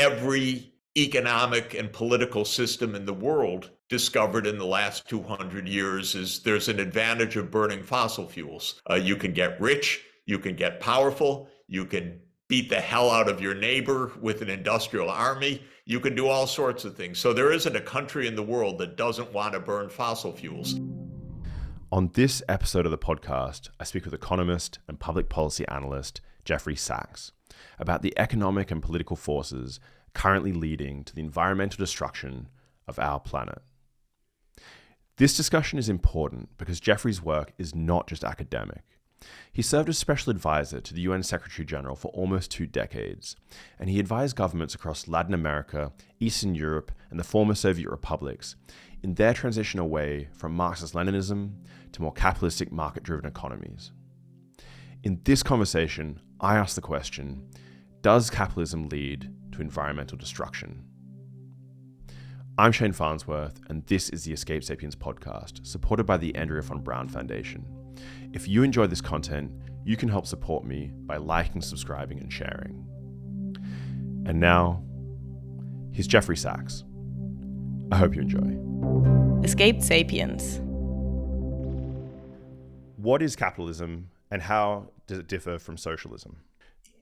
every economic and political system in the world discovered in the last 200 years is there's an advantage of burning fossil fuels. You can get rich, you can get powerful, you can beat the hell out of your neighbor with an industrial army, you can do all sorts of things. So there isn't a country in the world that doesn't want to burn fossil fuels. On this episode of the podcast, I speak with economist and public policy analyst Jeffrey Sachs about the economic and political forces currently leading to the environmental destruction of our planet. This discussion is important because Jeffrey's work is not just academic. He served as special advisor to the UN Secretary General for almost 2 decades, and he advised governments across Latin America, Eastern Europe, and the former Soviet republics in their transition away from Marxist-Leninism to more capitalistic market-driven economies. In this conversation, I ask the question, does capitalism lead to environmental destruction? I'm Shane Farnsworth, and this is the Escape Sapiens podcast, supported by the Andrea von Braun Foundation. If you enjoy this content, you can help support me by liking, subscribing, and sharing. And now, here's Jeffrey Sachs. I hope you enjoy. Escape Sapiens. What is capitalism, and how does it differ from socialism?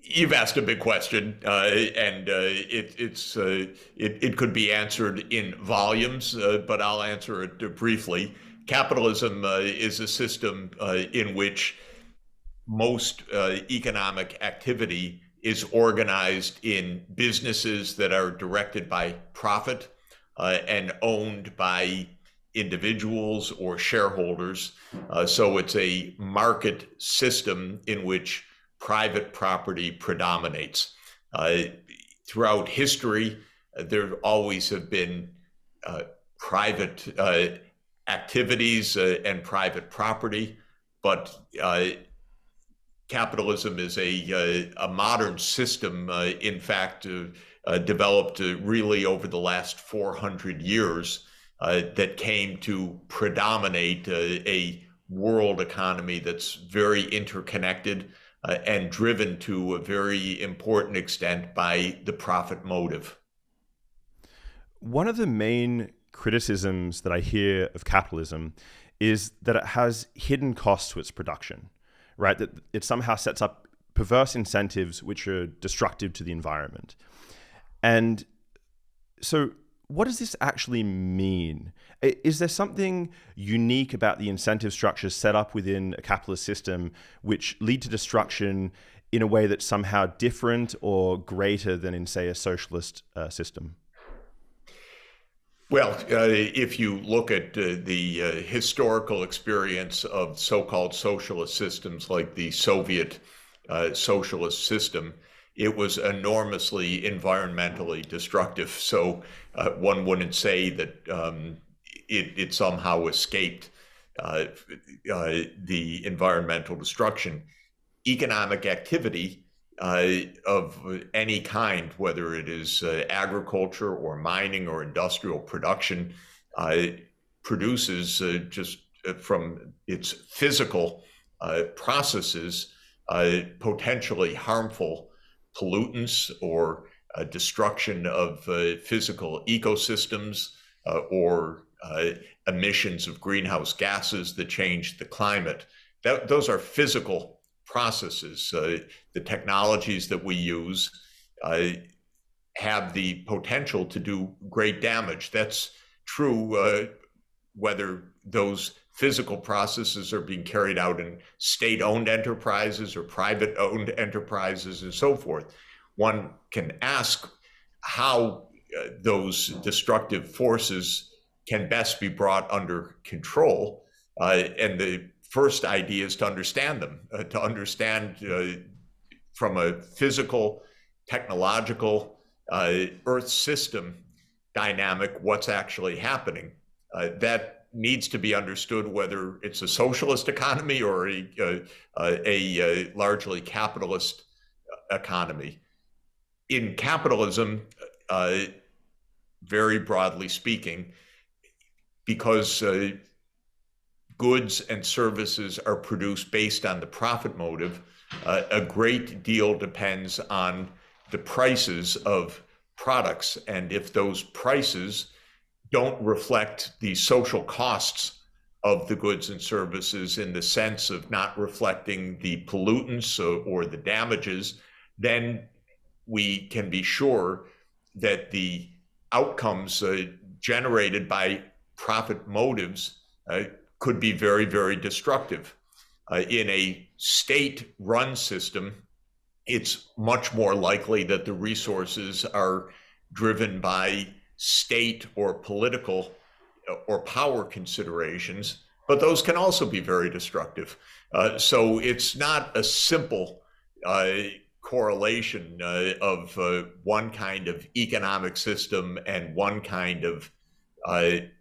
You've asked a big question, and it could be answered in volumes, but I'll answer it briefly. Capitalism is a system in which most economic activity is organized in businesses that are directed by profit and owned by individuals or shareholders. So it's a market system in which private property predominates. Throughout history, there always have been private activities and private property, but capitalism is a modern system, in fact, developed really over the last 400 years that came to predominate a world economy that's very interconnected and driven to a very important extent by the profit motive. One of the main criticisms that I hear of capitalism is that it has hidden costs to its production, right? That it somehow sets up perverse incentives which are destructive to the environment. And so what does this actually mean? Is there something unique about the incentive structures set up within a capitalist system which lead to destruction in a way that's somehow different or greater than in, say, a socialist system? Well, if you look at the historical experience of so-called socialist systems like the Soviet socialist system, it was enormously environmentally destructive. So one wouldn't say that it somehow escaped the environmental destruction. Economic activity of any kind, whether it is agriculture or mining or industrial production, produces just from its physical processes potentially harmful pollutants or destruction of physical ecosystems or emissions of greenhouse gases that change the climate. Those are physical processes. The technologies that we use have the potential to do great damage. That's true whether those physical processes are being carried out in state-owned enterprises or private-owned enterprises and so forth. One can ask how those destructive forces can best be brought under control. And the first idea is to understand them, to understand from a physical, technological, Earth system dynamic what's actually happening. That needs to be understood whether it's a socialist economy or a largely capitalist economy. In capitalism, very broadly speaking, because goods and services are produced based on the profit motive, a great deal depends on the prices of products. And if those prices don't reflect the social costs of the goods and services in the sense of not reflecting the pollutants or the damages, then we can be sure that the outcomes generated by profit motives could be very, very destructive. In a state-run system, it's much more likely that the resources are driven by state or political or power considerations, but those can also be very destructive. So it's not a simple correlation of one kind of economic system and one kind of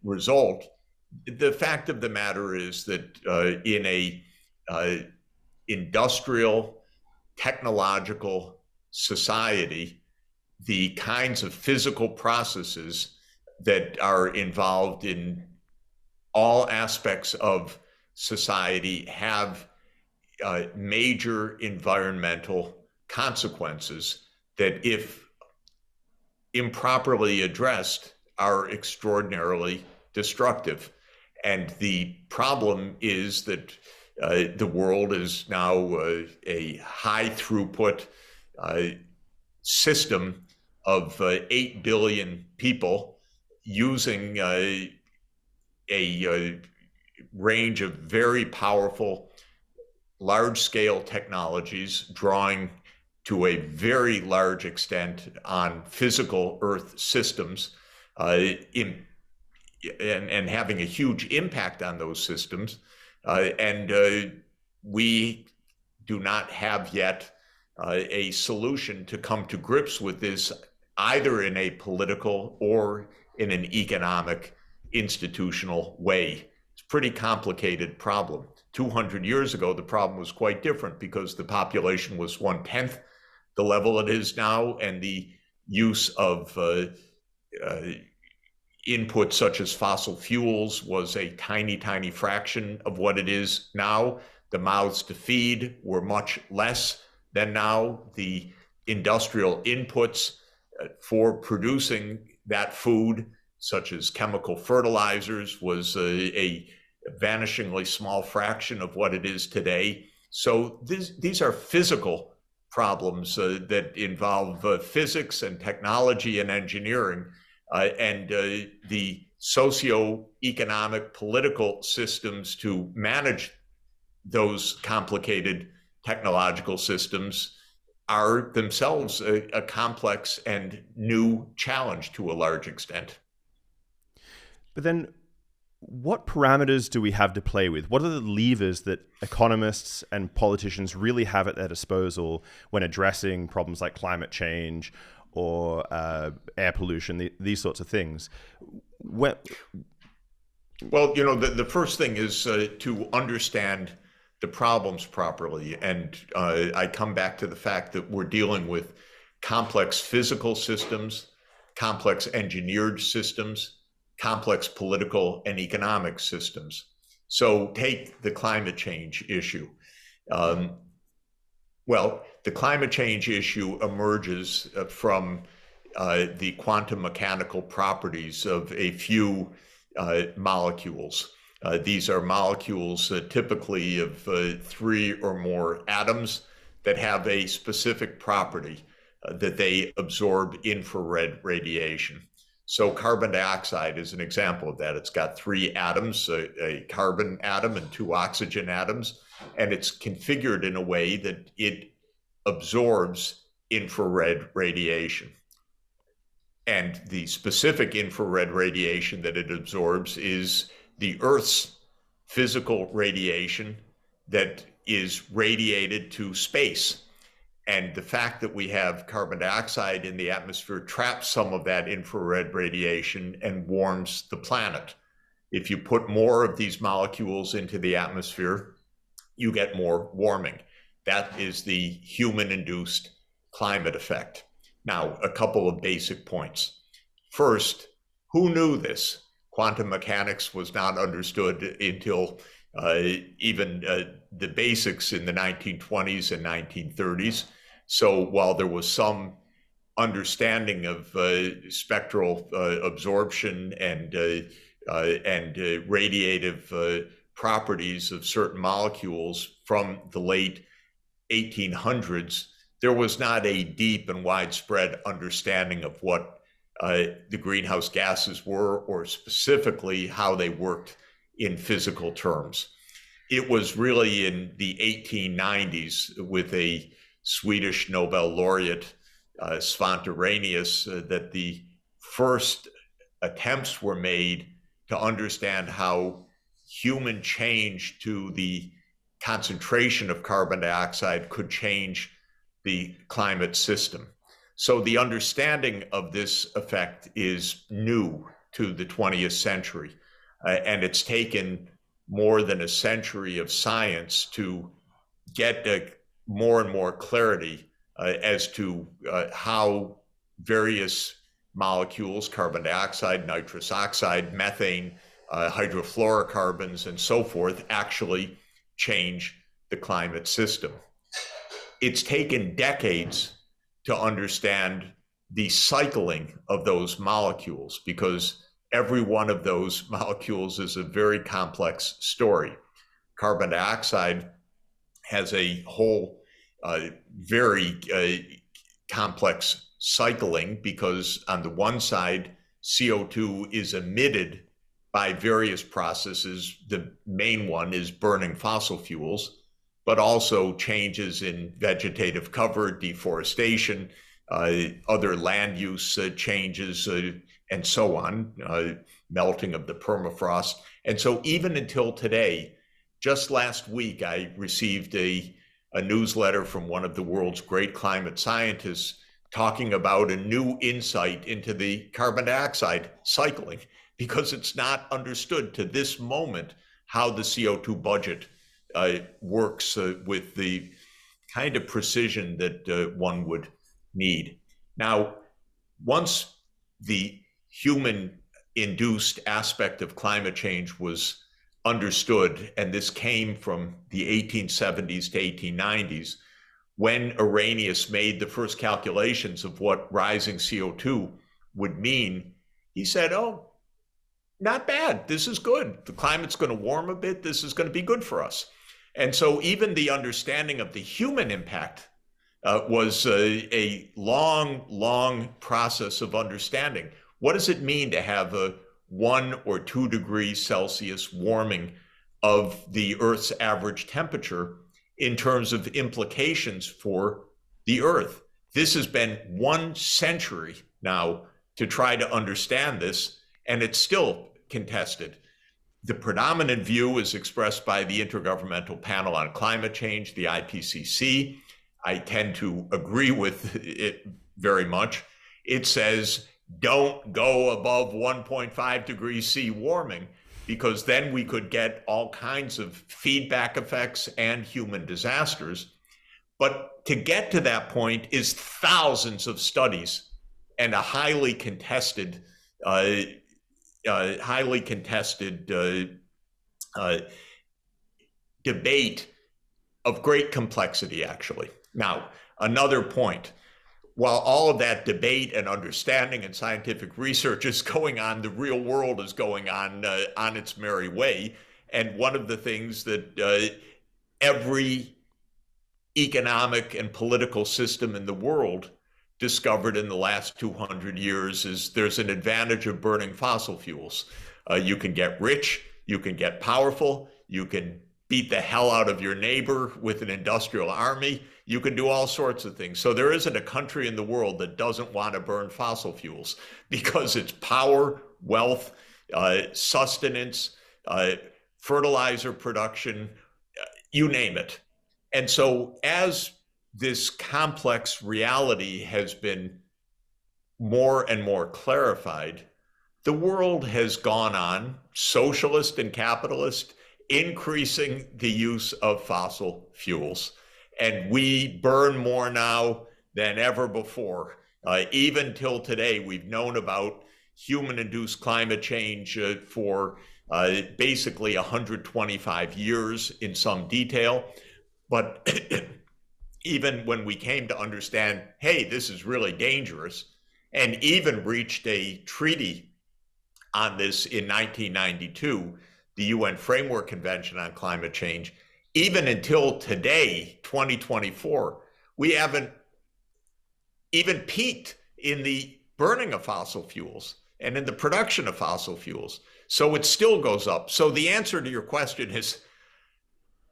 result. The fact of the matter is that in a industrial, technological society, the kinds of physical processes that are involved in all aspects of society have major environmental consequences that, if improperly addressed, are extraordinarily destructive. And the problem is that the world is now a high throughput system of 8 billion people using a range of very powerful, large-scale technologies, drawing to a very large extent on physical Earth systems, and having a huge impact on those systems. And we do not have yet a solution to come to grips with this, either in a political or in an economic, institutional way. It's a pretty complicated problem. 200 years ago, the problem was quite different because the population was 1/10 the level it is now, and the use of inputs such as fossil fuels was a tiny, tiny fraction of what it is now. The mouths to feed were much less than now. The industrial inputs for producing that food, such as chemical fertilizers, was a vanishingly small fraction of what it is today. So these are physical problems that involve physics and technology and engineering. And the socio-economic political systems to manage those complicated technological systems are themselves a complex and new challenge to a large extent. But then, what parameters do we have to play with? What are the levers that economists and politicians really have at their disposal when addressing problems like climate change or air pollution, these sorts of things? Well, the first thing is to understand the problems properly. And I come back to the fact that we're dealing with complex physical systems, complex engineered systems, complex political and economic systems. So take the climate change issue. Well, the climate change issue emerges from the quantum mechanical properties of a few molecules. These are molecules typically of 3 or more atoms that have a specific property that they absorb infrared radiation. So carbon dioxide is an example of that. It's got 3 atoms, a carbon atom and 2 oxygen atoms, and it's configured in a way that it absorbs infrared radiation. And the specific infrared radiation that it absorbs is the Earth's physical radiation that is radiated to space. And the fact that we have carbon dioxide in the atmosphere traps some of that infrared radiation and warms the planet. If you put more of these molecules into the atmosphere, you get more warming. That is the human-induced climate effect. Now, a couple of basic points. First, who knew this? Quantum mechanics was not understood until even the basics in the 1920s and 1930s. So while there was some understanding of spectral absorption and radiative properties of certain molecules from the late 1800s, there was not a deep and widespread understanding of what the greenhouse gases were, or specifically how they worked in physical terms. It was really in the 1890s with a Swedish Nobel laureate, Svante Arrhenius, that the first attempts were made to understand how human change to the concentration of carbon dioxide could change the climate system. So the understanding of this effect is new to the 20th century, and it's taken more than a century of science to get more and more clarity as to how various molecules, carbon dioxide, nitrous oxide, methane, hydrofluorocarbons, and so forth, actually change the climate system. It's taken decades to understand the cycling of those molecules, because every one of those molecules is a very complex story. Carbon dioxide has a whole very complex cycling, because on the one side, CO2 is emitted by various processes. The main one is burning fossil fuels, but also changes in vegetative cover, deforestation, other land use changes, and so on, melting of the permafrost. And so even until today, just last week, I received a newsletter from one of the world's great climate scientists talking about a new insight into the carbon dioxide cycling, because it's not understood to this moment how the CO2 budget works with the kind of precision that one would need. Now, once the human-induced aspect of climate change was understood, and this came from the 1870s to 1890s, when Arrhenius made the first calculations of what rising CO2 would mean, he said, oh, not bad, this is good. The climate's going to warm a bit, this is going to be good for us. And so even the understanding of the human impact was a long, long process of understanding. What does it mean to have a 1 or 2 degrees Celsius warming of the Earth's average temperature in terms of implications for the Earth? This has been 1 century now to try to understand this, and it's still contested. The predominant view is expressed by the Intergovernmental Panel on Climate Change, the IPCC. I tend to agree with it very much. It says, don't go above 1.5 degrees C warming, because then we could get all kinds of feedback effects and human disasters. But to get to that point is thousands of studies and a highly contested debate of great complexity, actually. Now, another point. While all of that debate and understanding and scientific research is going on, the real world is going on its merry way. And one of the things that every economic and political system in the world discovered in the last 200 years is there's an advantage of burning fossil fuels. You can get rich, you can get powerful, you can beat the hell out of your neighbor with an industrial army, you can do all sorts of things. So there isn't a country in the world that doesn't want to burn fossil fuels, because it's power, wealth, sustenance, fertilizer production, you name it. And so as this complex reality has been more and more clarified, the world has gone on, socialist and capitalist, increasing the use of fossil fuels. And we burn more now than ever before. Even till today, we've known about human-induced climate change for basically 125 years in some detail. But even when we came to understand, hey, this is really dangerous, and even reached a treaty on this in 1992, the UN Framework Convention on Climate Change, even until today, 2024, we haven't even peaked in the burning of fossil fuels and in the production of fossil fuels. So it still goes up. So the answer to your question is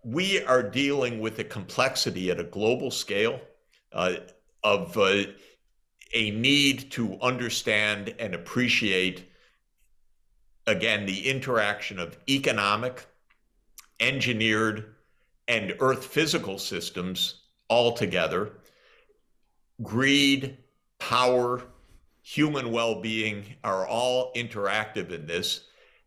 we are dealing with a complexity at a global scale of a need to understand and appreciate, again, the interaction of economic, engineered, and earth physical systems all together. Greed, power, human well-being are all interactive in this.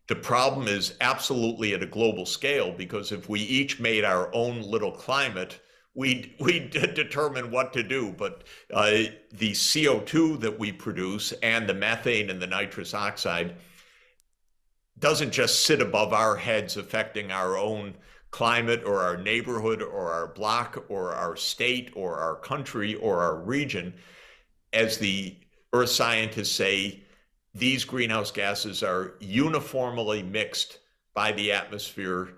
The problem is absolutely at a global scale, because if we each made our own little climate, we'd determine what to do. But the CO2 that we produce and the methane and the nitrous oxide doesn't just sit above our heads affecting our own climate or our neighborhood or our block or our state or our country or our region. As the earth scientists say, these greenhouse gases are uniformly mixed by the atmosphere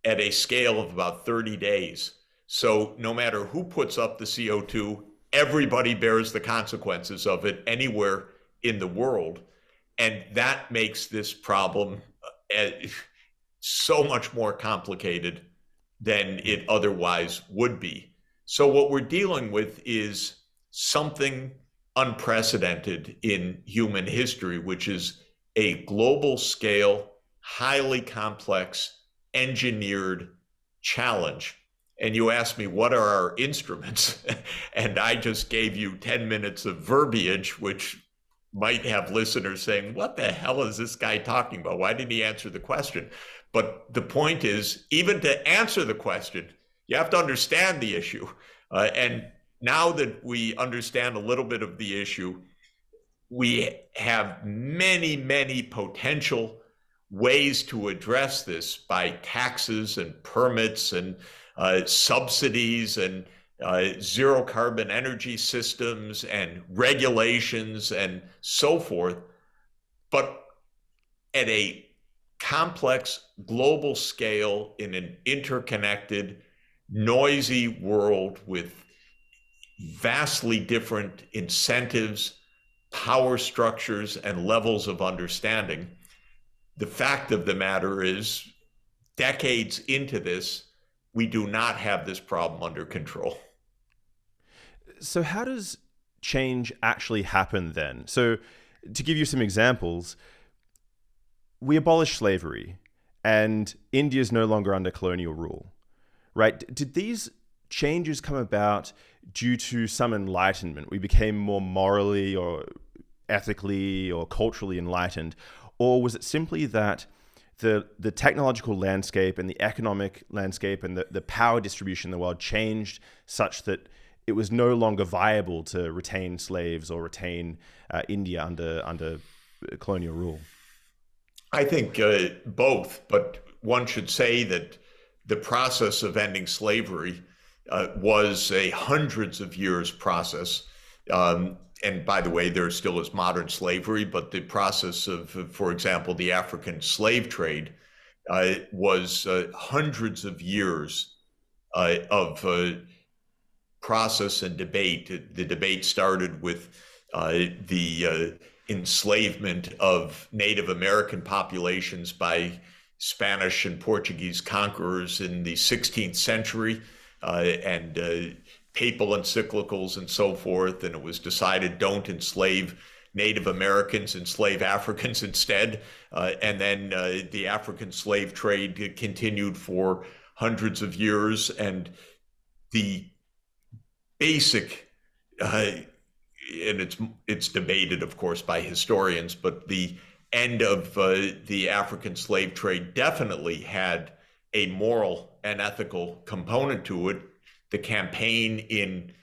at a scale of about 30 days. So no matter who puts up the CO2, everybody bears the consequences of it anywhere in the world. And that makes this problem so much more complicated than it otherwise would be. So what we're dealing with is something unprecedented in human history, which is a global scale, highly complex, engineered challenge. And you asked me, what are our instruments? And I just gave you 10 minutes of verbiage, which might have listeners saying, what the hell is this guy talking about? Why didn't he answer the question? But the point is, even to answer the question, you have to understand the issue. And now that we understand a little bit of the issue, we have many, many potential ways to address this by taxes and permits and subsidies and zero carbon energy systems and regulations and so forth. But at a complex global scale, in an interconnected, noisy world with vastly different incentives, power structures, and levels of understanding, the fact of the matter is, decades into this, we do not have this problem under control. So how does change actually happen then? So to give you some examples, we abolished slavery and India is no longer under colonial rule, right? Did these changes come about due to some enlightenment? We became more morally or ethically or culturally enlightened? Or was it simply that the technological landscape and the economic landscape and the power distribution in the world changed such that it was no longer viable to retain slaves or retain India under colonial rule? I think both, but one should say that the process of ending slavery was a hundreds of years process. And by the way, there still is modern slavery, but the process of, for example, the African slave trade was hundreds of years of process and debate. The debate started with the enslavement of Native American populations by Spanish and Portuguese conquerors in the 16th century, and papal encyclicals and so forth. And it was decided, don't enslave Native Americans, enslave Africans instead. And then the African slave trade continued for hundreds of years. And the basic, and it's debated, of course, by historians, but the end of the African slave trade definitely had a moral and ethical component to it. The campaign in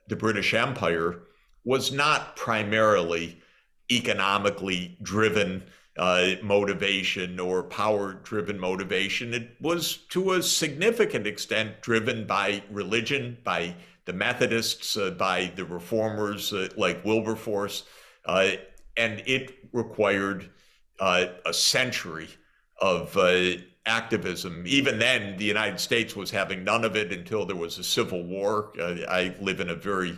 the British Empire was not primarily economically driven motivation or power driven motivation. It was to a significant extent driven by religion, by the Methodists, by the reformers like Wilberforce, and it required a century of activism. Even then, the United States was having none of it until there was a civil war. I live in a very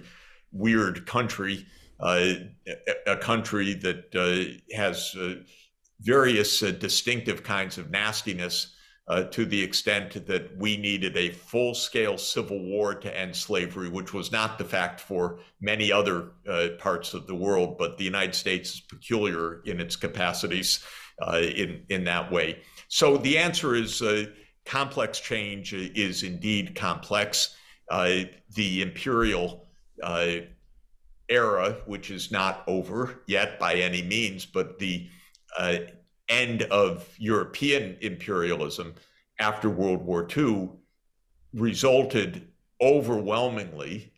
weird country, a country that has various distinctive kinds of nastiness, to the extent that we needed a full-scale civil war to end slavery, which was not the fact for many other parts of the world, but the United States is peculiar in its capacities in that way. So the answer is complex change is indeed complex. The imperial era, which is not over yet by any means, but the end of European imperialism after World War II resulted overwhelmingly,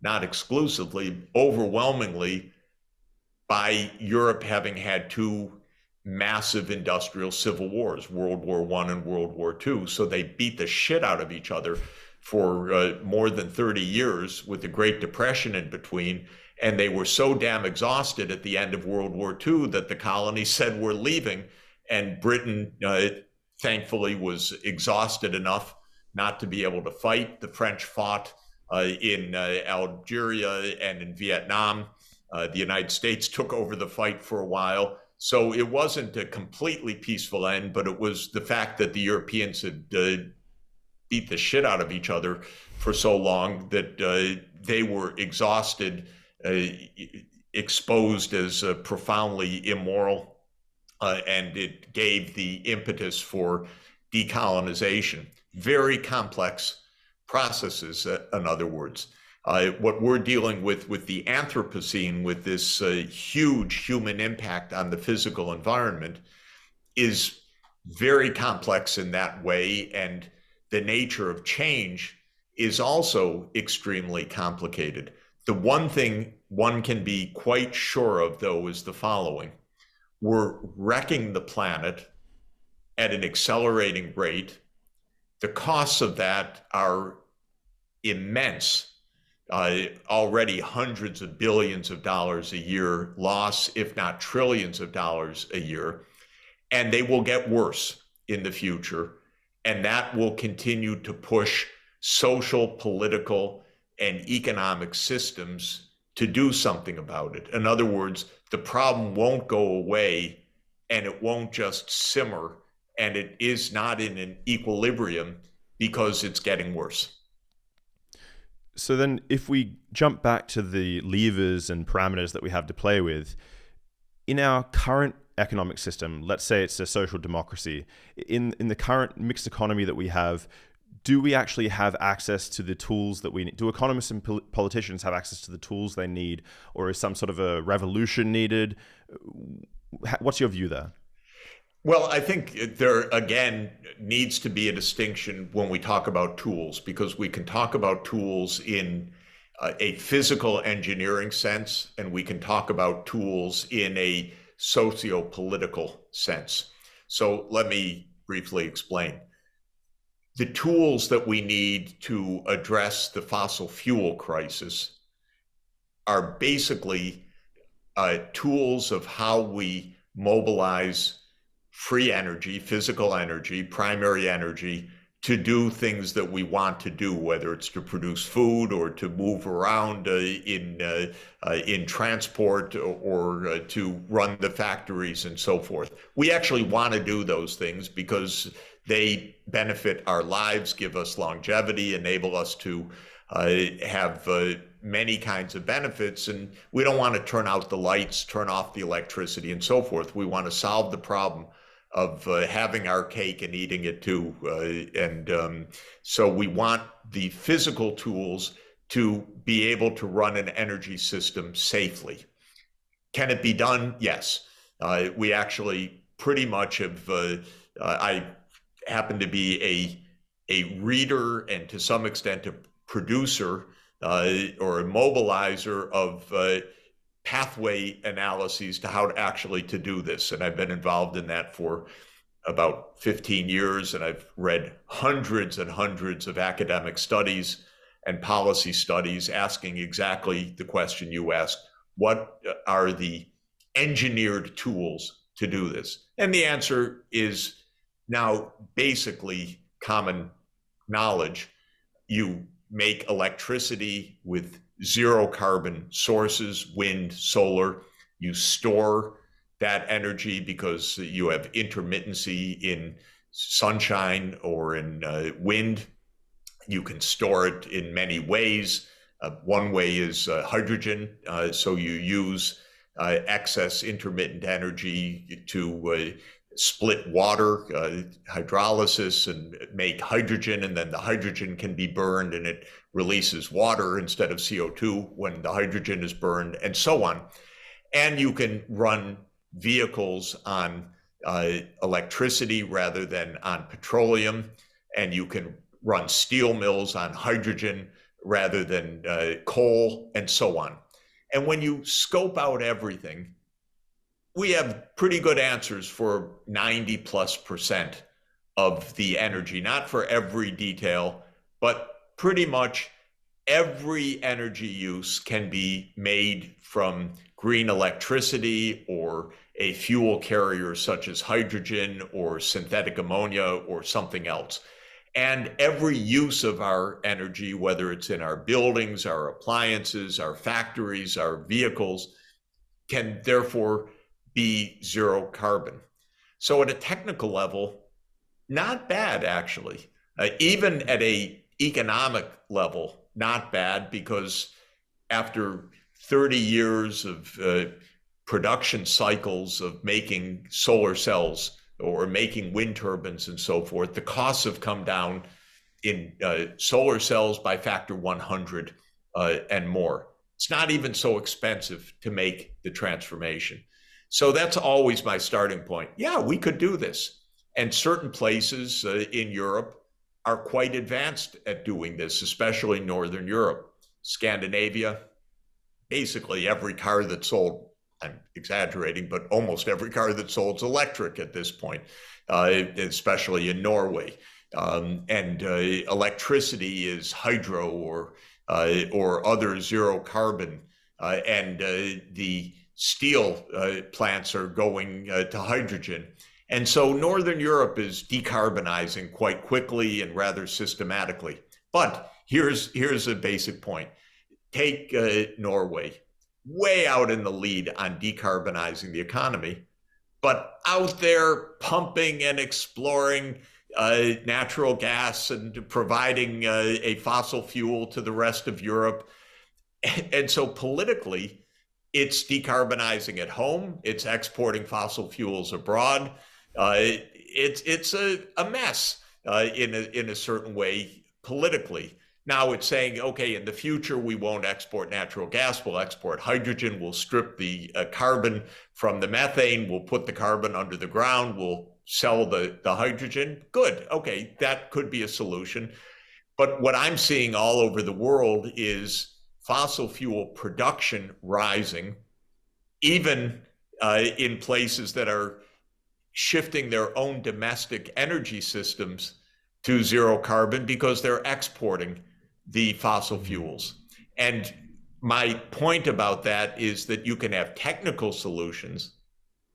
not exclusively, overwhelmingly by Europe having had two massive industrial civil wars, World War I and World War II. So they beat the shit out of each other for more than 30 years with the Great Depression in between. And they were so damn exhausted at the end of World War II that the colonies said, we're leaving. And Britain, thankfully, was exhausted enough not to be able to fight. The French fought in Algeria and in Vietnam. The United States took over the fight for a while. So it wasn't a completely peaceful end, but it was the fact that the Europeans had beat the shit out of each other for so long that they were exhausted, exposed as profoundly immoral, and it gave the impetus for decolonization. Very complex processes, in other words. What we're dealing with the Anthropocene, with this huge human impact on the physical environment, is very complex in that way, and the nature of change is also extremely complicated. The one thing one can be quite sure of, though, is the following. We're wrecking the planet at an accelerating rate. The costs of that are immense. Already hundreds of billions of dollars a year loss, if not trillions of dollars a year, and they will get worse in the future. And that will continue to push social, political, and economic systems to do something about it. In other words, the problem won't go away, and it won't just simmer, and it is not in an equilibrium because it's getting worse. So then if we jump back to the levers and parameters that we have to play with, in our current economic system, let's say it's a social democracy, in the current mixed economy that we have, do we actually have access to the tools that we need? Do economists and politicians have access to the tools they need, or is some sort of a revolution needed? What's your view there? Well, I think there, again, needs to be a distinction when we talk about tools, because we can talk about tools in a physical engineering sense, and we can talk about tools in a socio-political sense. So let me briefly explain. The tools that we need to address the fossil fuel crisis are basically tools of how we mobilize free energy, physical energy, primary energy, to do things that we want to do, whether it's to produce food or to move around in transport, or to run the factories and so forth. We actually want to do those things because they benefit our lives, give us longevity, enable us to have many kinds of benefits, and we don't want to turn out the lights, turn off the electricity, and so forth. We want to solve the problem of having our cake and eating it too. So we want the physical tools to be able to run an energy system safely. Can it be done? Yes. We actually pretty much have, I happen to be a reader and to some extent a producer or a mobilizer of pathway analyses to how to actually to do this. And I've been involved in that for about 15 years, and I've read hundreds and hundreds of academic studies and policy studies asking exactly the question you asked. What are the engineered tools to do this? And the answer is now basically common knowledge. You make electricity with zero carbon sources, wind, solar. You store that energy because you have intermittency in sunshine or in wind. You can store it in many ways. One way is hydrogen. So you use excess intermittent energy to split water, hydrolysis, and make hydrogen, and then the hydrogen can be burned and it releases water instead of CO2 when the hydrogen is burned, and so on. And you can run vehicles on electricity rather than on petroleum, and you can run steel mills on hydrogen rather than coal, and so on. And when you scope out everything, we have pretty good answers for 90+% of the energy, not for every detail, but pretty much every energy use can be made from green electricity or a fuel carrier such as hydrogen or synthetic ammonia or something else. And every use of our energy, whether it's in our buildings, our appliances, our factories, our vehicles, can therefore be zero carbon. So at a technical level, not bad, actually. Even at a economic level, not bad, because after 30 years of production cycles of making solar cells or making wind turbines and so forth, the costs have come down in solar cells by factor 100 and more. It's not even so expensive to make the transformation. So that's always my starting point. Yeah, we could do this. And certain places in Europe are quite advanced at doing this, especially Northern Europe. Scandinavia, basically every car that's sold, I'm exaggerating, but almost every car that's sold is electric at this point, especially in Norway. And electricity is hydro or other zero carbon. And the steel plants are going to hydrogen. And so Northern Europe is decarbonizing quite quickly and rather systematically. But here's a basic point. Take Norway, way out in the lead on decarbonizing the economy, but out there pumping and exploring natural gas and providing a fossil fuel to the rest of Europe. And so politically, it's decarbonizing at home, it's exporting fossil fuels abroad. It's a mess in a certain way politically. Now it's saying, okay, in the future, we won't export natural gas, we'll export hydrogen, we'll strip the carbon from the methane, we'll put the carbon under the ground, we'll sell the hydrogen. Good, okay, that could be a solution. But what I'm seeing all over the world is fossil fuel production rising, even in places that are shifting their own domestic energy systems to zero carbon because they're exporting the fossil fuels. And my point about that is that you can have technical solutions,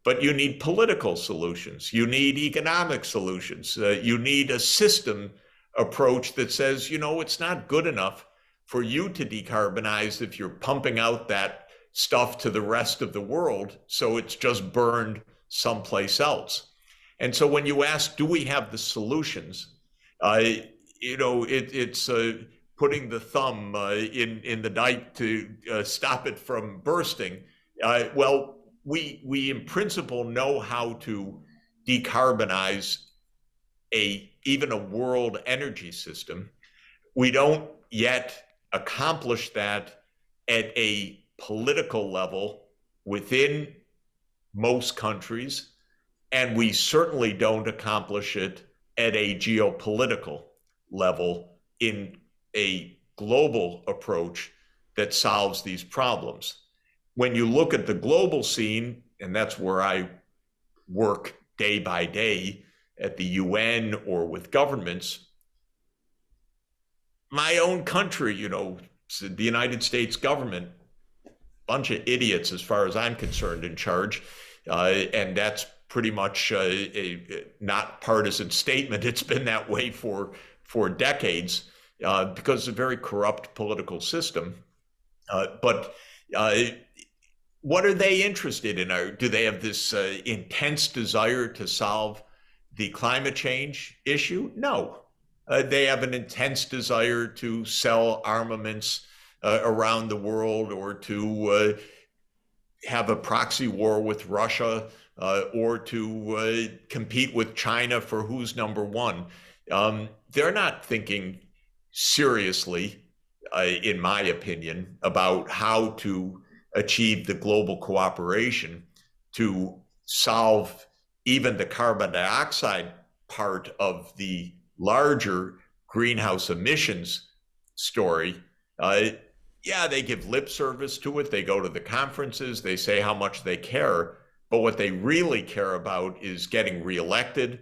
but you need political solutions. You need economic solutions. You need a system approach that says, you know, it's not good enough for you to decarbonize if you're pumping out that stuff to the rest of the world, so it's just burned someplace else. And so when you ask, do we have the solutions? It's putting the thumb in the dike to stop it from bursting. Well, we in principle know how to decarbonize even a world energy system. We don't yet accomplish that at a political level within most countries, and we certainly don't accomplish it at a geopolitical level in a global approach that solves these problems. When you look at the global scene, and that's where I work day by day at the UN or with governments, my own country, the United States government, bunch of idiots as far as I'm concerned in charge. And that's pretty much a not partisan statement. It's been that way for decades because it's a very corrupt political system. But what are they interested in? Do they have this intense desire to solve the climate change issue? No. They have an intense desire to sell armaments around the world, or to have a proxy war with Russia, or to compete with China for who's number one. They're not thinking seriously, in my opinion, about how to achieve the global cooperation to solve even the carbon dioxide part of the larger greenhouse emissions story. Yeah, they give lip service to it. They go to the conferences, they say how much they care, but what they really care about is getting reelected,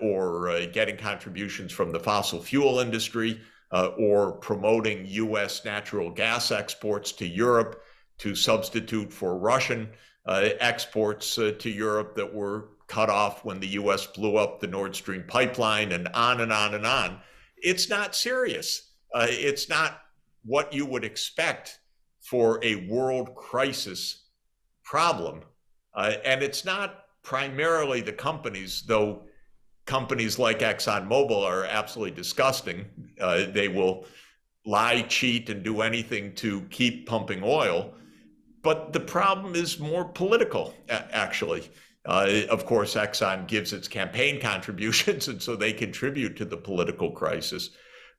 or getting contributions from the fossil fuel industry, or promoting US natural gas exports to Europe to substitute for Russian exports to Europe that were cut off when the US blew up the Nord Stream pipeline, and on and on and on. It's not serious. It's not what you would expect for a world crisis problem. And it's not primarily the companies, though companies like ExxonMobil are absolutely disgusting. They will lie, cheat, and do anything to keep pumping oil. But the problem is more political, actually. Of course, Exxon gives its campaign contributions, and so they contribute to the political crisis.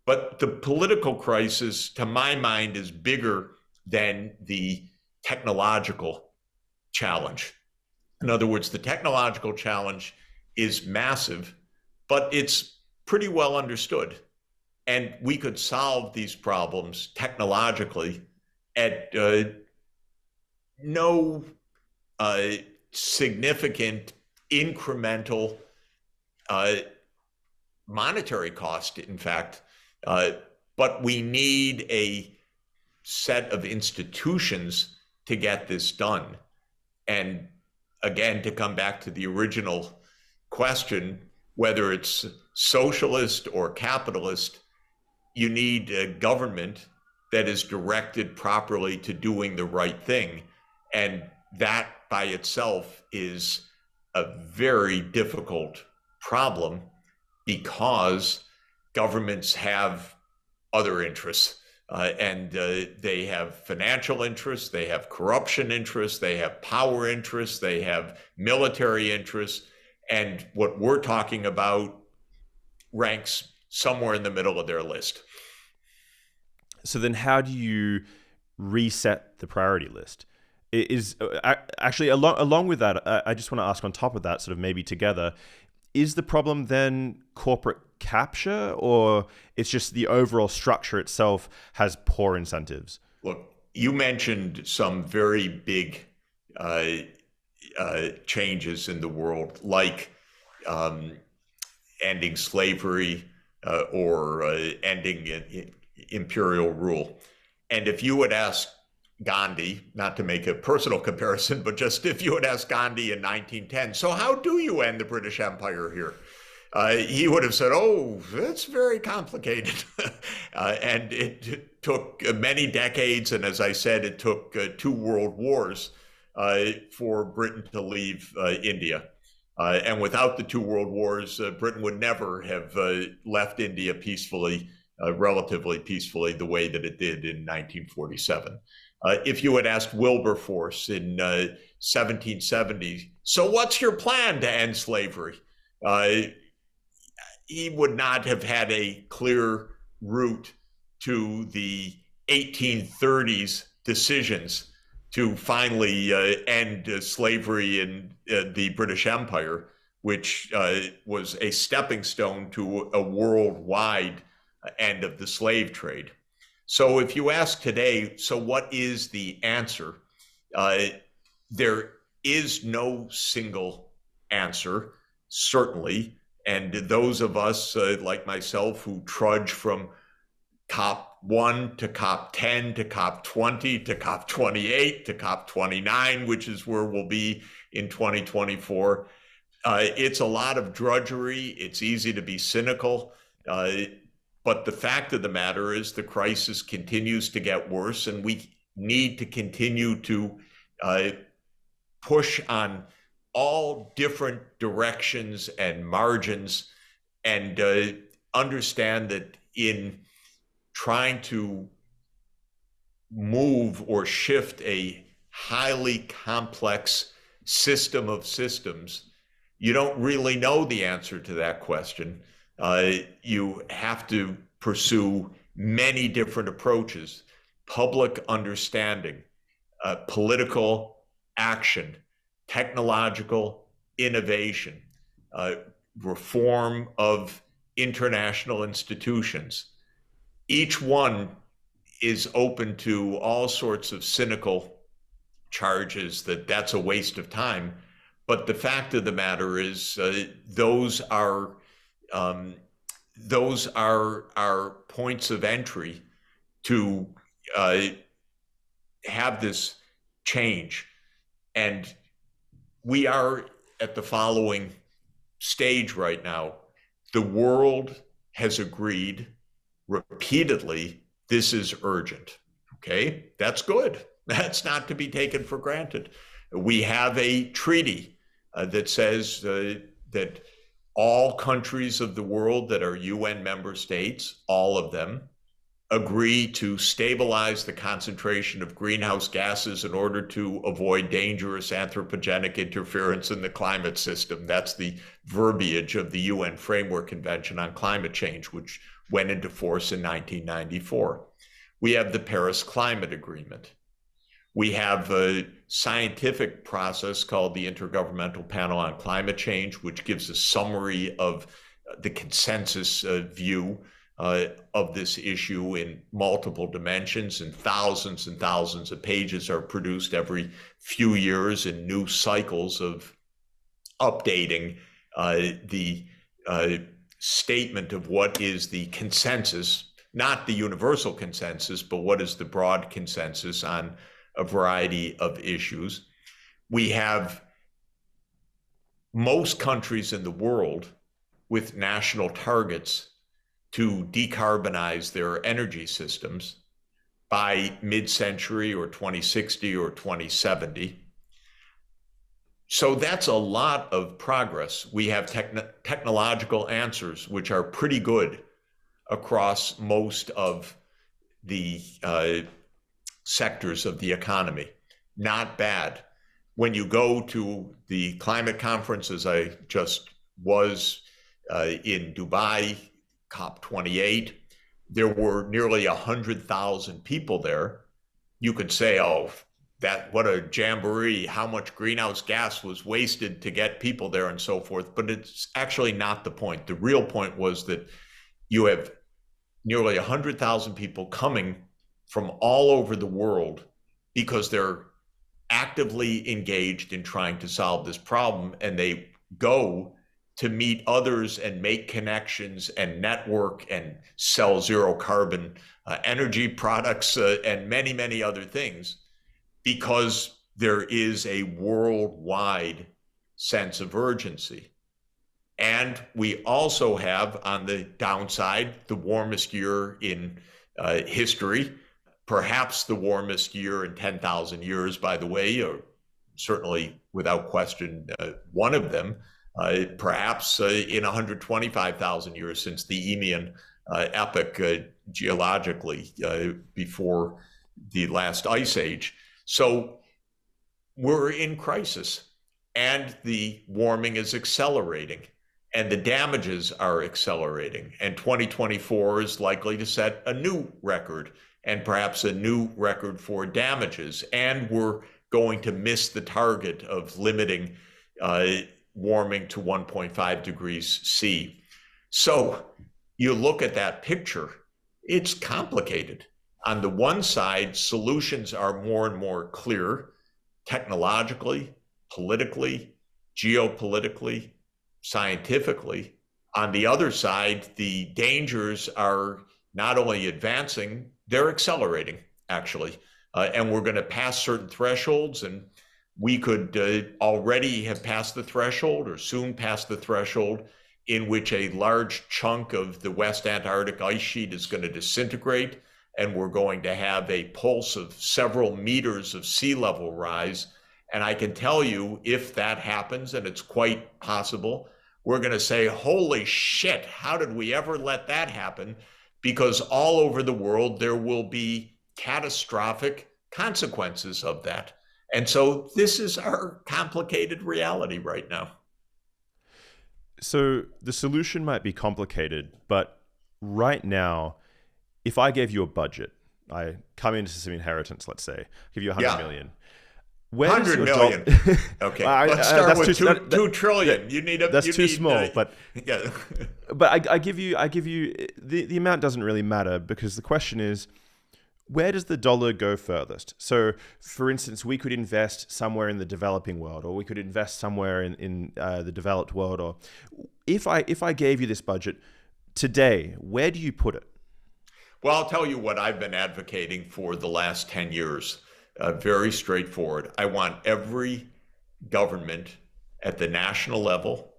But the political crisis, to my mind, is bigger than the technological challenge. In other words, the technological challenge is massive, but it's pretty well understood. And we could solve these problems technologically at no significant incremental monetary cost, in fact. But we need a set of institutions to get this done. And again, to come back to the original question, whether it's socialist or capitalist, you need a government that is directed properly to doing the right thing. And that by itself is a very difficult problem, because governments have other interests, and they have financial interests, they have corruption interests, they have power interests, they have military interests, and what we're talking about ranks somewhere in the middle of their list. So then how do you reset the priority list? Is actually, along with that, I just want to ask on top of that, sort of maybe together, is the problem then corporate capture, or it's just the overall structure itself has poor incentives? Look, you mentioned some very big changes in the world, like ending slavery, or ending imperial rule. And if you would ask Gandhi, not to make a personal comparison, but just if you would ask Gandhi in 1910, so how do you end the British Empire here? He would have said, oh, that's very complicated. And it took many decades. And as I said, it took 2 world wars for Britain to leave India. And without the 2 world wars, Britain would never have left India peacefully, relatively peacefully, the way that it did in 1947. If you had asked Wilberforce in 1770, so what's your plan to end slavery? He would not have had a clear route to the 1830s decisions to finally end slavery in the British Empire, which was a stepping stone to a worldwide end of the slave trade. So if you ask today, so what is the answer? There is no single answer, certainly. And those of us like myself who trudge from COP 1 to COP 10 to COP 20 to COP 28 to COP 29, which is where we'll be in 2024. It's a lot of drudgery. It's easy to be cynical. But the fact of the matter is the crisis continues to get worse, and we need to continue to push on all different directions and margins, and understand that in trying to move or shift a highly complex system of systems, you don't really know the answer to that question. You have to pursue many different approaches: public understanding, political action, technological innovation, reform of international institutions. Each one is open to all sorts of cynical charges that that's a waste of time. But the fact of the matter is, those are our points of entry to have this change. And we are at the following stage right now. The world has agreed repeatedly this is urgent. Okay, that's good. That's not to be taken for granted. We have a treaty that says that all countries of the world that are UN member states, all of them, agree to stabilize the concentration of greenhouse gases in order to avoid dangerous anthropogenic interference in the climate system. That's the verbiage of the UN Framework Convention on Climate Change, which went into force in 1994. We have the Paris Climate Agreement. We have a scientific process called the Intergovernmental Panel on Climate Change, which gives a summary of the consensus view of this issue in multiple dimensions, and thousands of pages are produced every few years in new cycles of updating the statement of what is the consensus, not the universal consensus, but what is the broad consensus on a variety of issues. We have most countries in the world with national targets to decarbonize their energy systems by mid-century or 2060 or 2070. So that's a lot of progress. We have technological answers, which are pretty good across most of the sectors of the economy. Not bad. When you go to the climate conference, as I just was in Dubai, COP 28, there were nearly 100,000 people there. You could say, oh, what a jamboree, how much greenhouse gas was wasted to get people there and so forth. But it's actually not the point. The real point was that you have nearly 100,000 people coming from all over the world because they're actively engaged in trying to solve this problem, and they go to meet others and make connections and network and sell zero carbon energy products and many, many other things, because there is a worldwide sense of urgency. And we also have, on the downside, the warmest year in history, perhaps the warmest year in 10,000 years, by the way, or certainly without question, one of them, perhaps in 125,000 years since the Eemian epoch geologically before the last ice age. So we're in crisis, and the warming is accelerating, and the damages are accelerating. And 2024 is likely to set a new record, and perhaps a new record for damages. And we're going to miss the target of limiting warming to 1.5 degrees C. So you look at that picture, it's complicated. On the one side, solutions are more and more clear, technologically, politically, geopolitically, scientifically. On the other side, the dangers are not only advancing, they're accelerating, actually. And we're going to pass certain thresholds, and we could already have passed the threshold or soon pass the threshold in which a large chunk of the West Antarctic ice sheet is going to disintegrate, and we're going to have a pulse of several meters of sea level rise. And I can tell you, if that happens, and it's quite possible, we're going to say, holy shit, how did we ever let that happen? Because all over the world, there will be catastrophic consequences of that. And so this is our complicated reality right now. So the solution might be complicated, but right now, if I gave you a budget, I come into some inheritance, let's say, give you 100 million. Where 100 million. Okay, let's start with 2 trillion. That's too small, but yeah. But I give you the amount doesn't really matter, because the question is, where does the dollar go furthest? So, for instance, we could invest somewhere in the developing world, or we could invest somewhere in the developed world. Or if I gave you this budget today, where do you put it? Well, I'll tell you what I've been advocating for the last 10 years. Very straightforward. I want every government at the national level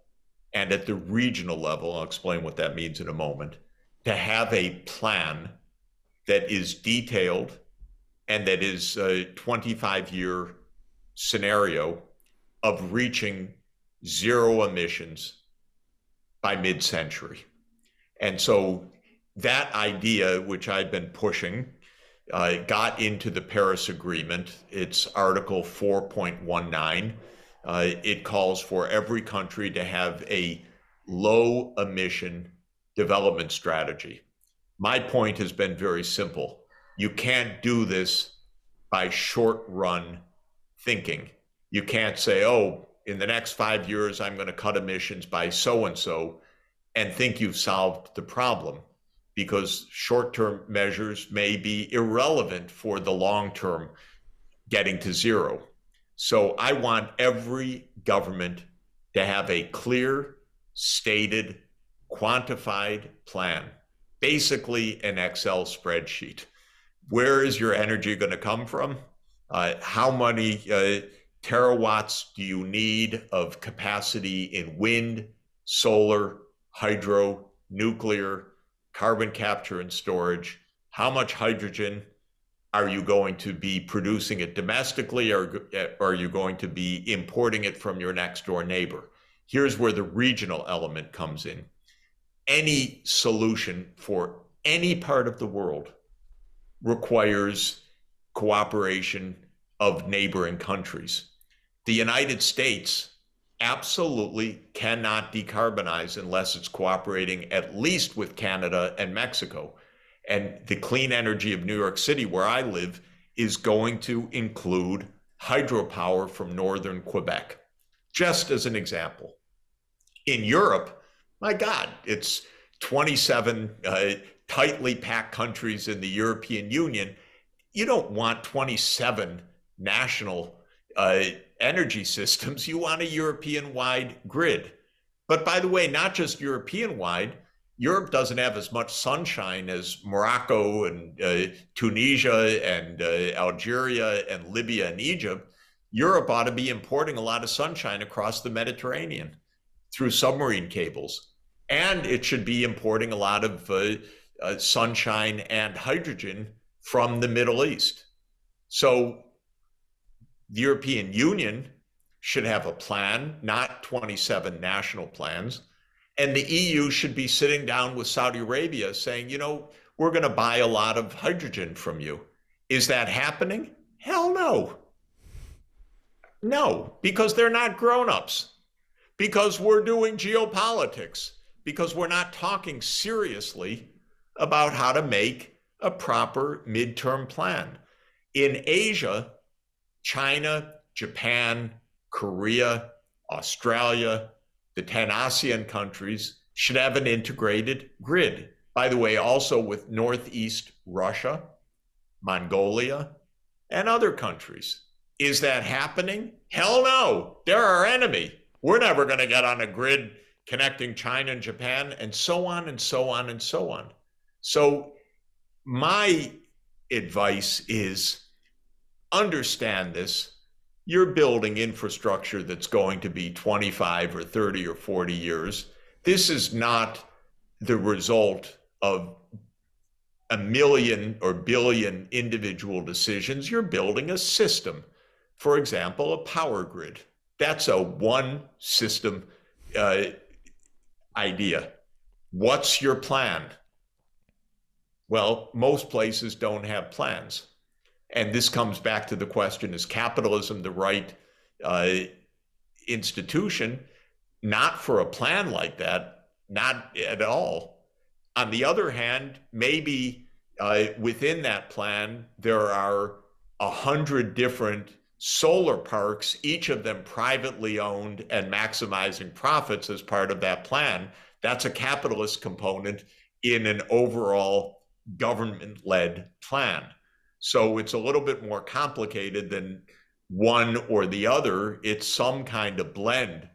and at the regional level, I'll explain what that means in a moment, to have a plan that is detailed and that is a 25-year scenario of reaching zero emissions by mid-century. And so that idea, which I've been pushing, got into the Paris Agreement. It's Article 4.19. It calls for every country to have a low emission development strategy. My point has been very simple. You can't do this by short run thinking. You can't say, oh, in the next 5 years, I'm going to cut emissions by so-and-so and think you've solved the problem, because short-term measures may be irrelevant for the long-term getting to zero. So I want every government to have a clear, stated, quantified plan, basically an Excel spreadsheet. Where is your energy going to come from? How many terawatts do you need of capacity in wind, solar, hydro, nuclear, carbon capture and storage? How much hydrogen are you going to be producing it domestically, or are you going to be importing it from your next door neighbor? Here's where the regional element comes in. Any solution for any part of the world requires cooperation of neighboring countries. The United States absolutely cannot decarbonize unless it's cooperating at least with Canada and Mexico. And the clean energy of New York City, where I live, is going to include hydropower from northern Quebec, just as an example. In Europe, my God, it's 27 tightly packed countries in the European Union. You don't want 27 national energy systems. You want a European-wide grid. But by the way, not just European-wide, Europe doesn't have as much sunshine as Morocco and Tunisia and Algeria and Libya and Egypt. Europe ought to be importing a lot of sunshine across the Mediterranean through submarine cables. And it should be importing a lot of sunshine and hydrogen from the Middle East. So the European Union should have a plan, not 27 national plans. And the EU should be sitting down with Saudi Arabia saying, you know, we're going to buy a lot of hydrogen from you. Is that happening? Hell no. No, because they're not grown-ups. Because we're doing geopolitics. Because we're not talking seriously about how to make a proper midterm plan. In Asia, China, Japan, Korea, Australia, the 10 ASEAN countries should have an integrated grid. By the way, also with Northeast Russia, Mongolia, and other countries. Is that happening? Hell no, they're our enemy. We're never going to get on a grid connecting China and Japan, and so on and so on and so on. So my advice is understand this. You're building infrastructure that's going to be 25 or 30 or 40 years. This is not the result of a million or billion individual decisions. You're building a system. For example, a power grid. That's a one system idea. What's your plan? Well, most places don't have plans. And this comes back to the question, is capitalism the right institution? Not for a plan like that, not at all. On the other hand, maybe within that plan, there are 100 different solar parks, each of them privately owned and maximizing profits as part of that plan. That's a capitalist component in an overall government-led plan. So it's a little bit more complicated than one or the other. It's some kind of blend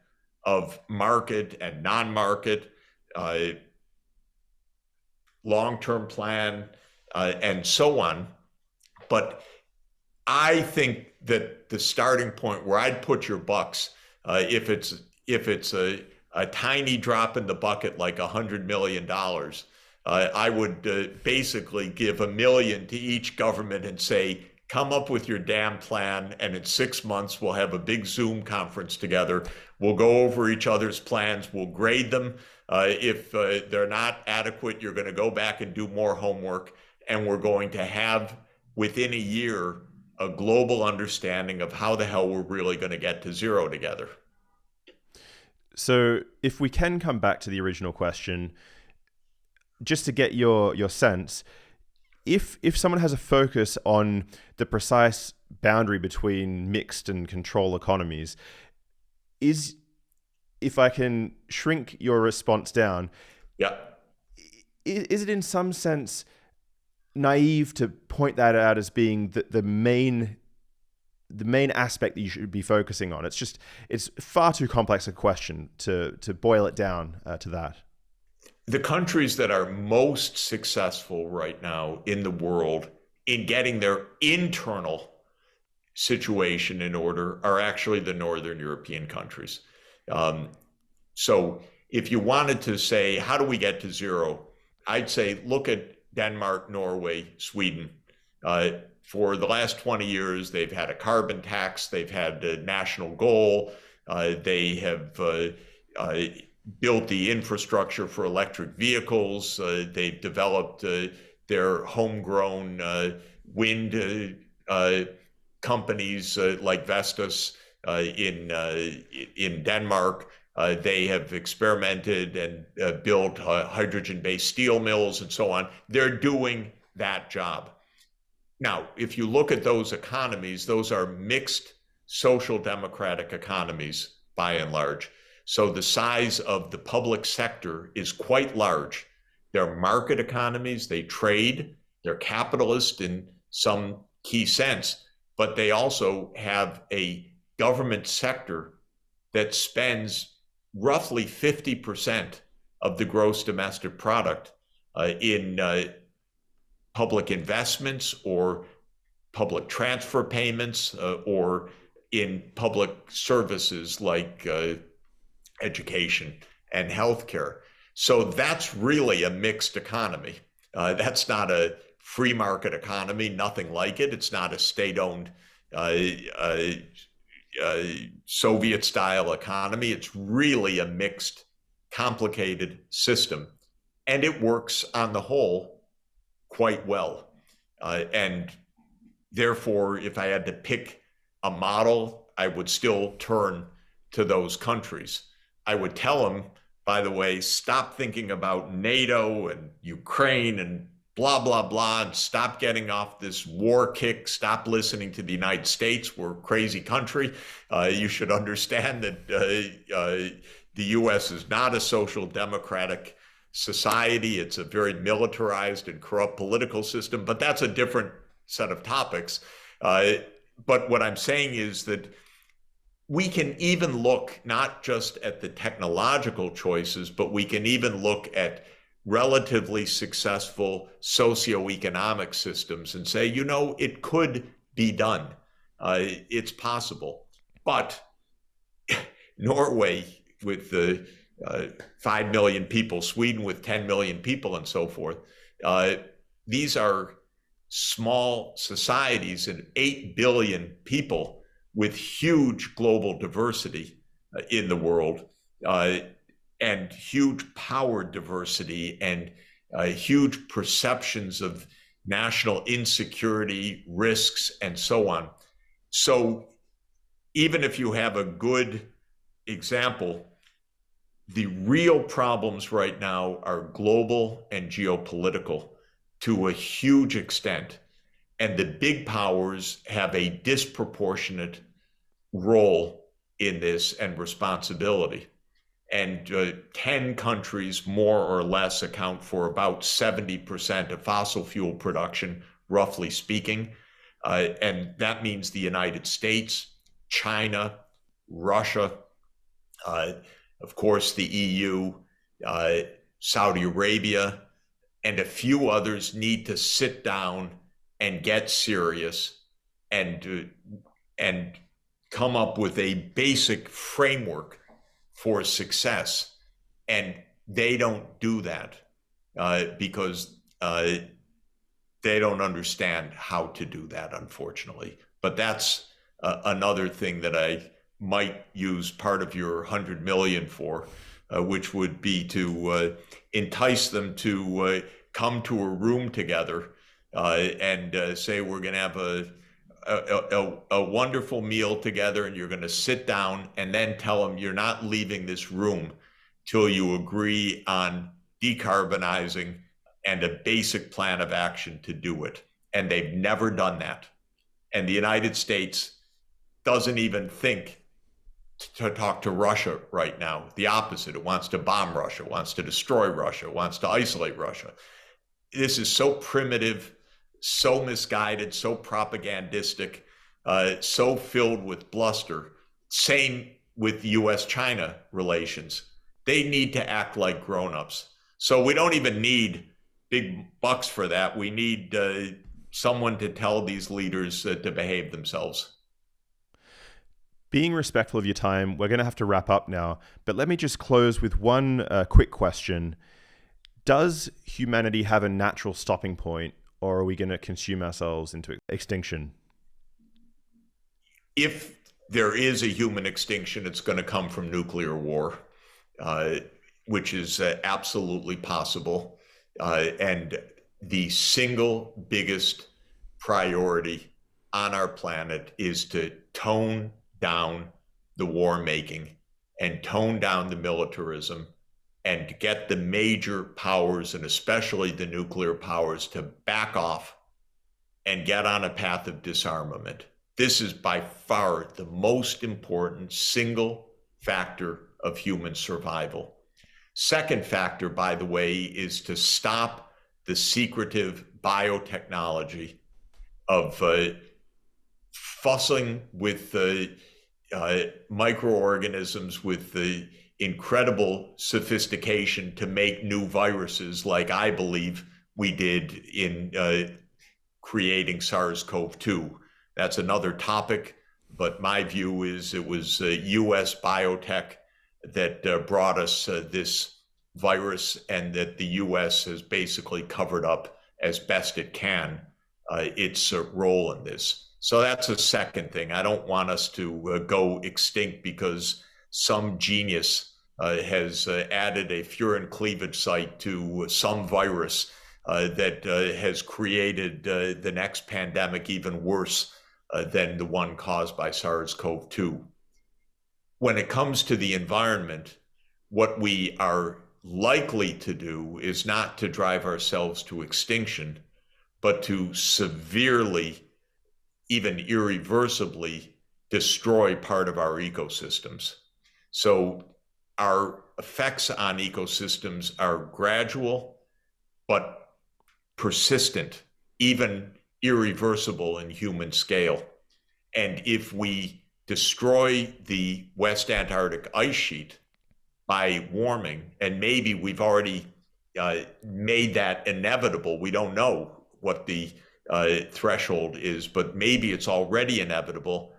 of market and non-market, long-term plan, and so on. But I think that the starting point where I'd put your bucks, if it's a tiny drop in the bucket like $100 million, I would basically give $1 million to each government and say, come up with your damn plan, and in 6 months we'll have a big Zoom conference together. We'll go over each other's plans. We'll grade them. If they're not adequate, you're going to go back and do more homework, and we're going to have, within a year, a global understanding of how the hell we're really going to get to zero together. So if we can come back to the original question, just to get your sense, if someone has a focus on the precise boundary between mixed and control economies, if I can shrink your response down, yeah, is it in some sense naive to point that out as being the main aspect that you should be focusing on? It's far too complex a question to boil it down to that. The countries that are most successful right now in the world in getting their internal situation in order are actually the Northern European countries. So if you wanted to say, how do we get to zero? I'd say, look at Denmark, Norway, Sweden. For the last 20 years, they've had a carbon tax. They've had a national goal. They have built the infrastructure for electric vehicles. They've developed their homegrown wind companies like Vestas in Denmark. They have experimented and built hydrogen-based steel mills and so on. They're doing that job. Now, if you look at those economies, those are mixed social democratic economies by and large. So the size of the public sector is quite large. They're market economies, they trade, they're capitalist in some key sense, but they also have a government sector that spends roughly 50% of the gross domestic product in public investments or public transfer payments or in public services like education and healthcare. So that's really a mixed economy. That's not a free market economy, nothing like it. It's not a state-owned Soviet-style economy. It's really a mixed, complicated system. And it works on the whole quite well. And therefore, if I had to pick a model, I would still turn to those countries. I would tell them, by the way, stop thinking about NATO and Ukraine and blah, blah, blah, and stop getting off this war kick. Stop listening to the United States. We're a crazy country. You should understand that the US is not a social democratic society. It's a very militarized and corrupt political system, but that's a different set of topics. But what I'm saying is that we can even look not just at the technological choices, but we can even look at relatively successful socioeconomic systems and say, it could be done. It's possible. But Norway with the 5 million people, Sweden with 10 million people, and so forth, these are small societies and 8 billion people with huge global diversity in the world, and huge power diversity, and huge perceptions of national insecurity, risks, and so on. So even if you have a good example, the real problems right now are global and geopolitical to a huge extent. And the big powers have a disproportionate role in this and responsibility. And 10 countries, more or less, account for about 70% of fossil fuel production, roughly speaking. And that means the United States, China, Russia, of course, the EU, Saudi Arabia, and a few others need to sit down and get serious and come up with a basic framework for success. And they don't do that because they don't understand how to do that, unfortunately. But that's another thing that I might use part of your 100 million for, which would be to entice them to come to a room together and say, we're going to have a wonderful meal together, and you're going to sit down, and then tell them you're not leaving this room till you agree on decarbonizing and a basic plan of action to do it. And they've never done that. And the United States doesn't even think to talk to Russia right now. The opposite. It wants to bomb Russia, wants to destroy Russia, wants to isolate Russia. This is so primitive, so misguided, so propagandistic, so filled with bluster. Same with US-China relations. They need to act like grown-ups. So we don't even need big bucks for that. We need someone to tell these leaders to behave themselves. Being respectful of your time, we're going to have to wrap up now, but let me just close with one quick question. Does humanity have a natural stopping point, or are we going to consume ourselves into extinction? If there is a human extinction, it's going to come from nuclear war, which is absolutely possible. And the single biggest priority on our planet is to tone down the war making and tone down the militarism and get the major powers, and especially the nuclear powers, to back off and get on a path of disarmament. This is by far the most important single factor of human survival. Second factor, by the way, is to stop the secretive biotechnology of fussing with microorganisms with the incredible sophistication to make new viruses, like I believe we did in creating SARS-CoV-2. That's another topic, but my view is it was US biotech that brought us this virus, and that the US has basically covered up as best it can its role in this. So that's a second thing. I don't want us to go extinct because some genius has added a furin cleavage site to some virus that has created the next pandemic even worse than the one caused by SARS-CoV-2. When it comes to the environment, what we are likely to do is not to drive ourselves to extinction, but to severely, even irreversibly, destroy part of our ecosystems. So our effects on ecosystems are gradual, but persistent, even irreversible in human scale. And if we destroy the West Antarctic ice sheet by warming, and maybe we've already made that inevitable. We don't know what the threshold is, but maybe it's already inevitable.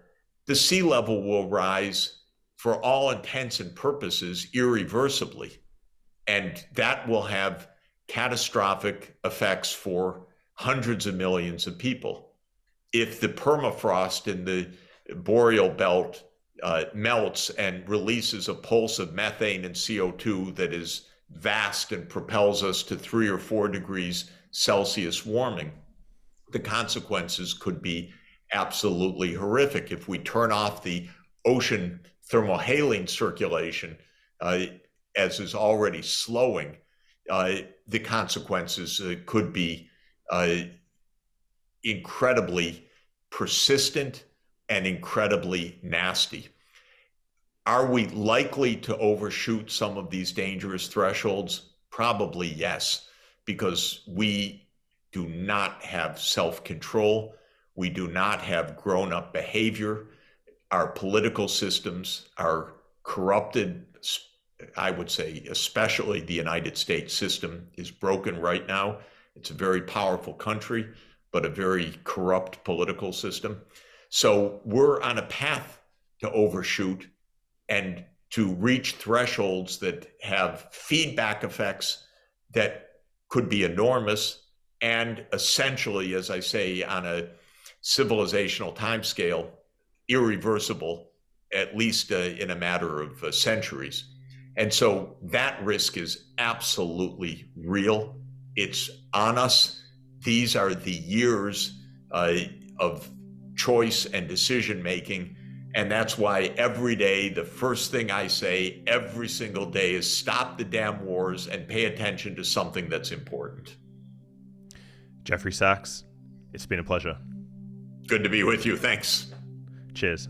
The sea level will rise for all intents and purposes irreversibly. And that will have catastrophic effects for hundreds of millions of people. If the permafrost in the boreal belt melts and releases a pulse of methane and CO2 that is vast and propels us to 3 or 4 degrees Celsius warming, the consequences could be absolutely horrific. If we turn off the ocean thermohaline circulation, as is already slowing, the consequences could be incredibly persistent and incredibly nasty. Are we likely to overshoot some of these dangerous thresholds? Probably yes, because we do not have self-control. We do not have grown-up behavior. Our political systems are corrupted. I would say especially the United States system is broken right now. It's a very powerful country, but a very corrupt political system. So we're on a path to overshoot and to reach thresholds that have feedback effects that could be enormous and essentially, as I say, on a civilizational timescale, irreversible, at least in a matter of centuries. And so that risk is absolutely real. It's on us. These are the years of choice and decision making. And that's why every day, the first thing I say every single day is stop the damn wars and pay attention to something that's important. Jeffrey Sachs, it's been a pleasure. Good to be with you. Thanks. Cheers.